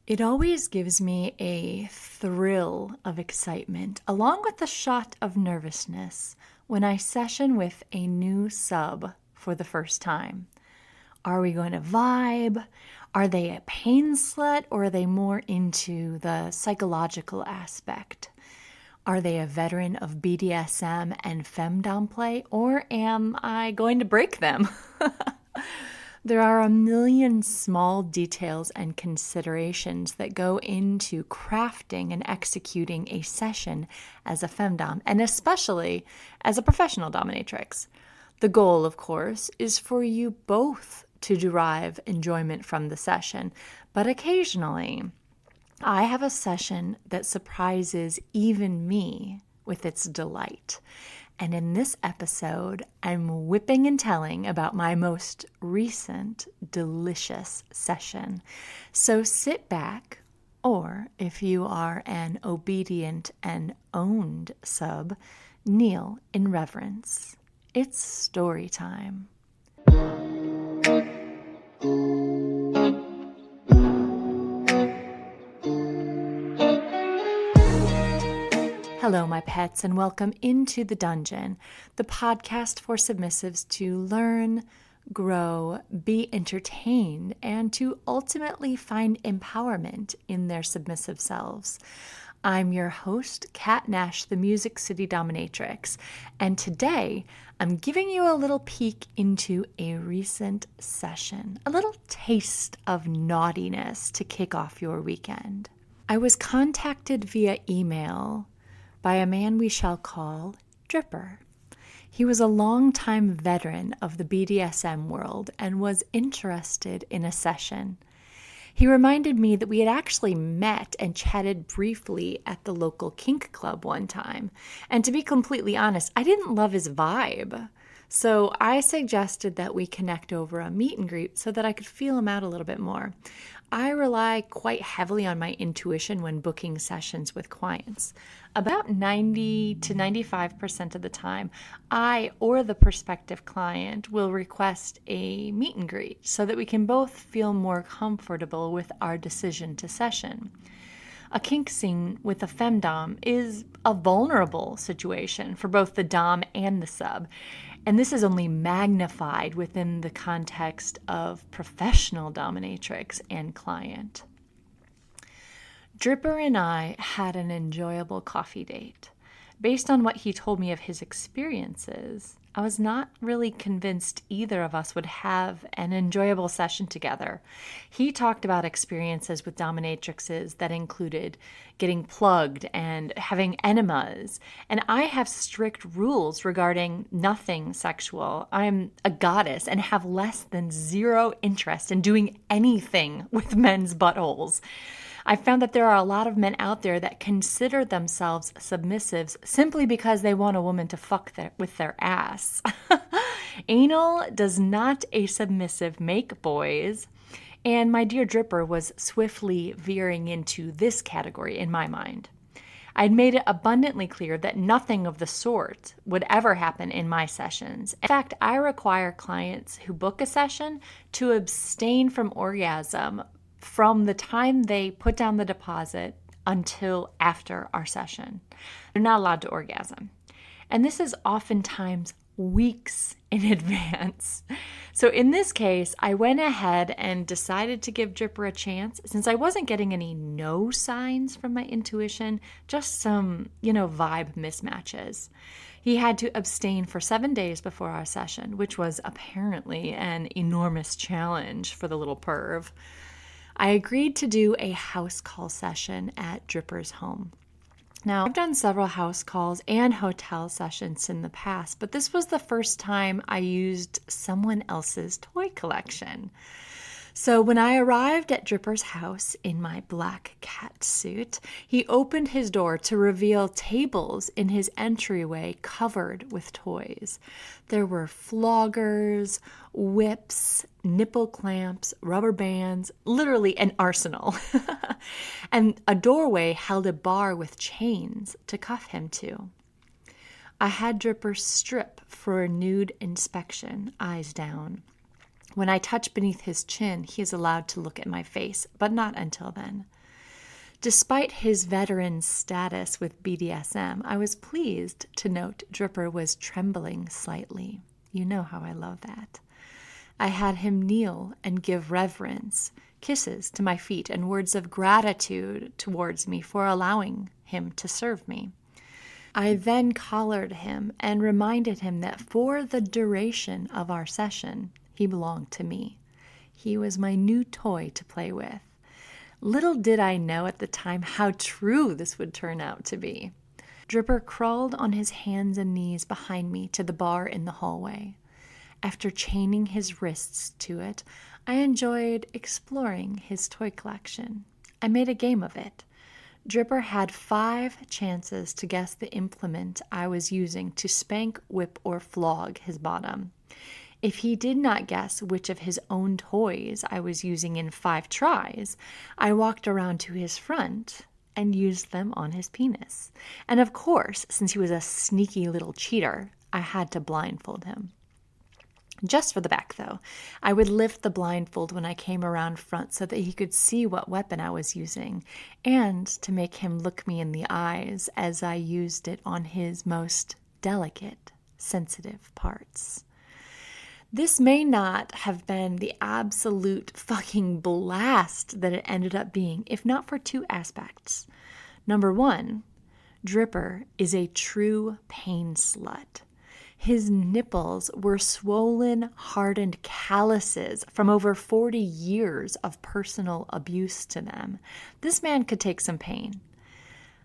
It always gives me a thrill of excitement, along with a shot of nervousness, when I session with a new sub for the first time. Are we going to vibe? Are they a pain slut, or are they more into the psychological aspect? Are they a veteran of BDSM and femdom play, or am I going to break them? There are a million small details and considerations that go into crafting and executing a session as a femdom, and especially as a professional dominatrix. The goal, of course, is for you both to derive enjoyment from the session, but occasionally I have a session that surprises even me with its delight. And in this episode, I'm whipping and telling about my most recent delicious session. So sit back, or if you are an obedient and owned sub, kneel in reverence. It's story time. Hello, my pets, and welcome into The Dungeon, the podcast for submissives to learn, grow, be entertained, and to ultimately find empowerment in their submissive selves. I'm your host, Kat Nash, the Music City Dominatrix, and today I'm giving you a little peek into a recent session, a little taste of naughtiness to kick off your weekend. I was contacted via email by a man we shall call Dripper. He was a longtime veteran of the BDSM world and was interested in a session. He reminded me that we had actually met and chatted briefly at the local kink club one time. And to be completely honest, I didn't love his vibe. So I suggested that we connect over a meet and greet so that I could feel him out a little bit more. I rely quite heavily on my intuition when booking sessions with clients. About 90 to 95% of the time, I or the prospective client will request a meet and greet so that we can both feel more comfortable with our decision to session. A kink scene with a femdom is a vulnerable situation for both the dom and the sub. And this is only magnified within the context of professional dominatrix and client. Dripper and I had an enjoyable coffee date. Based on what he told me of his experiences, I was not really convinced either of us would have an enjoyable session together. He talked about experiences with dominatrixes that included getting plugged and having enemas, and I have strict rules regarding nothing sexual. I'm a goddess and have less than zero interest in doing anything with men's buttholes. I found that there are a lot of men out there that consider themselves submissives simply because they want a woman to fuck with their ass. Anal does not a submissive make, boys. And my dear Dripper was swiftly veering into this category in my mind. I'd made it abundantly clear that nothing of the sort would ever happen in my sessions. In fact, I require clients who book a session to abstain from orgasm from the time they put down the deposit until after our session. They're not allowed to orgasm. And this is oftentimes weeks in advance. So in this case, I went ahead and decided to give Dripper a chance since I wasn't getting any no signs from my intuition, just some, vibe mismatches. He had to abstain for 7 days before our session, which was apparently an enormous challenge for the little perv. I agreed to do a house call session at Dripper's home. Now, I've done several house calls and hotel sessions in the past, but this was the first time I used someone else's toy collection. So when I arrived at Dripper's house in my black cat suit, he opened his door to reveal tables in his entryway covered with toys. There were floggers, whips, nipple clamps, rubber bands, literally an arsenal. And a doorway held a bar with chains to cuff him to. I had Dripper strip for a nude inspection, eyes down. When I touch beneath his chin, he is allowed to look at my face, but not until then. Despite his veteran status with BDSM, I was pleased to note Dripper was trembling slightly. You know how I love that. I had him kneel and give reverence, kisses to my feet, and words of gratitude towards me for allowing him to serve me. I then collared him and reminded him that for the duration of our session, he belonged to me. He was my new toy to play with. Little did I know at the time how true this would turn out to be. Dripper crawled on his hands and knees behind me to the bar in the hallway. After chaining his wrists to it, I enjoyed exploring his toy collection. I made a game of it. Dripper had 5 chances to guess the implement I was using to spank, whip, or flog his bottom. If he did not guess which of his own toys I was using in 5 tries, I walked around to his front and used them on his penis. And of course, since he was a sneaky little cheater, I had to blindfold him. Just for the back, though, I would lift the blindfold when I came around front so that he could see what weapon I was using, and to make him look me in the eyes as I used it on his most delicate, sensitive parts. This may not have been the absolute fucking blast that it ended up being, if not for 2 aspects. Number 1, Dripper is a true pain slut. His nipples were swollen, hardened calluses from over 40 years of personal abuse to them. This man could take some pain.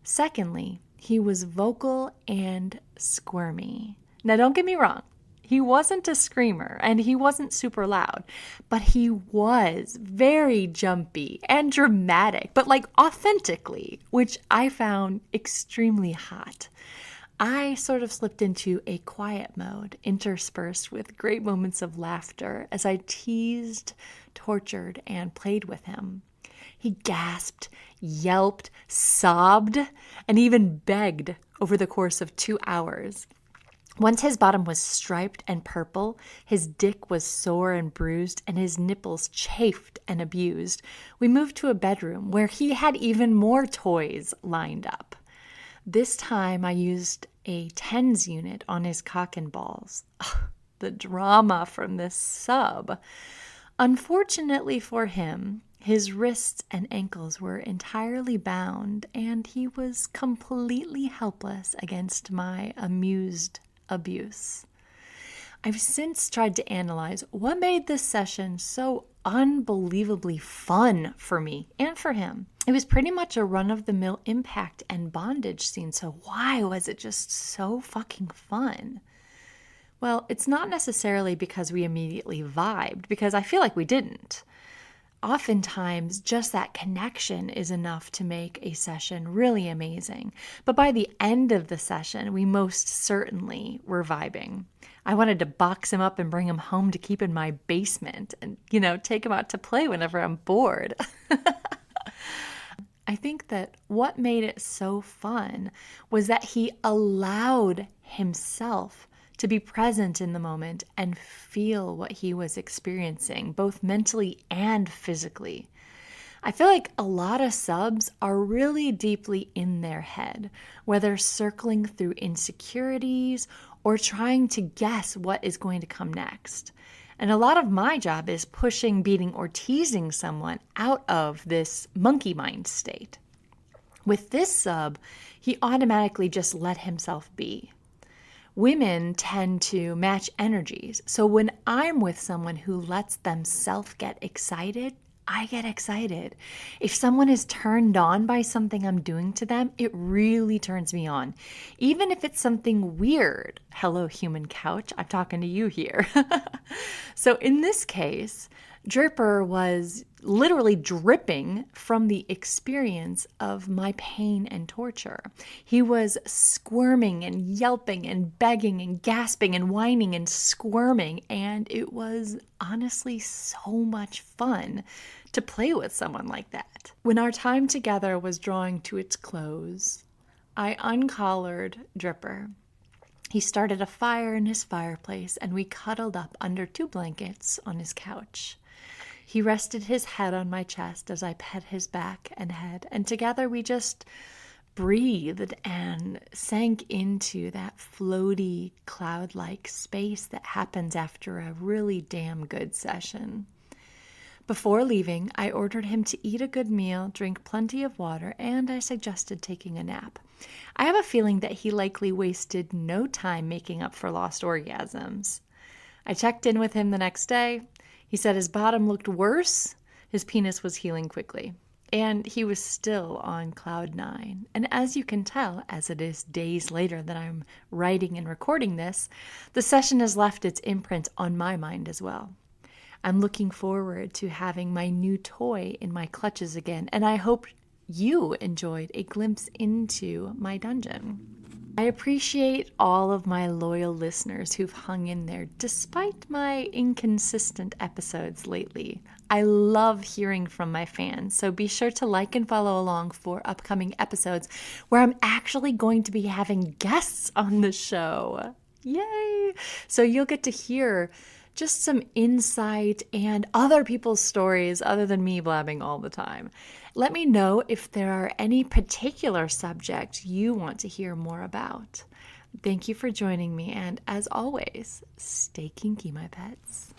Secondly, he was vocal and squirmy. Now, don't get me wrong. He wasn't a screamer and he wasn't super loud, but he was very jumpy and dramatic, but like authentically, which I found extremely hot. I sort of slipped into a quiet mode, interspersed with great moments of laughter as I teased, tortured, and played with him. He gasped, yelped, sobbed, and even begged over the course of 2 hours. Once his bottom was striped and purple, his dick was sore and bruised, and his nipples chafed and abused, we moved to a bedroom where he had even more toys lined up. This time I used a TENS unit on his cock and balls. The drama from this sub. Unfortunately for him, his wrists and ankles were entirely bound, and he was completely helpless against my amused abuse. I've since tried to analyze what made this session so unbelievably fun for me and for him. It was pretty much a run-of-the-mill impact and bondage scene, so why was it just so fucking fun? Well, it's not necessarily because we immediately vibed, because I feel like we didn't. Oftentimes, just that connection is enough to make a session really amazing. But by the end of the session, we most certainly were vibing. I wanted to box him up and bring him home to keep in my basement and, take him out to play whenever I'm bored. I think that what made it so fun was that he allowed himself to be present in the moment and feel what he was experiencing, both mentally and physically. I feel like a lot of subs are really deeply in their head, whether circling through insecurities or trying to guess what is going to come next. And a lot of my job is pushing, beating, or teasing someone out of this monkey mind state. With this sub, he automatically just let himself be. Women tend to match energies. So when I'm with someone who lets themselves get excited, I get excited. If someone is turned on by something I'm doing to them, it really turns me on. Even if it's something weird. Hello, human couch. I'm talking to you here. So in this case, Dripper was literally dripping from the experience of my pain and torture. He was squirming and yelping and begging and gasping and whining and squirming, and it was honestly so much fun to play with someone like that. When our time together was drawing to its close, I uncollared Dripper. He started a fire in his fireplace, and we cuddled up under 2 blankets on his couch. He rested his head on my chest as I pet his back and head, and together we just breathed and sank into that floaty, cloud-like space that happens after a really damn good session. Before leaving, I ordered him to eat a good meal, drink plenty of water, and I suggested taking a nap. I have a feeling that he likely wasted no time making up for lost orgasms. I checked in with him the next day. He said his bottom looked worse, his penis was healing quickly, and he was still on cloud 9. And as you can tell, as it is days later that I'm writing and recording this, the session has left its imprint on my mind as well. I'm looking forward to having my new toy in my clutches again, and I hope you enjoyed a glimpse into my dungeon. I appreciate all of my loyal listeners who've hung in there despite my inconsistent episodes lately. I love hearing from my fans, so be sure to like and follow along for upcoming episodes where I'm actually going to be having guests on the show. Yay! So you'll get to hear just some insight and other people's stories other than me blabbing all the time. Let me know if there are any particular subjects you want to hear more about. Thank you for joining me, and as always, stay kinky, my pets.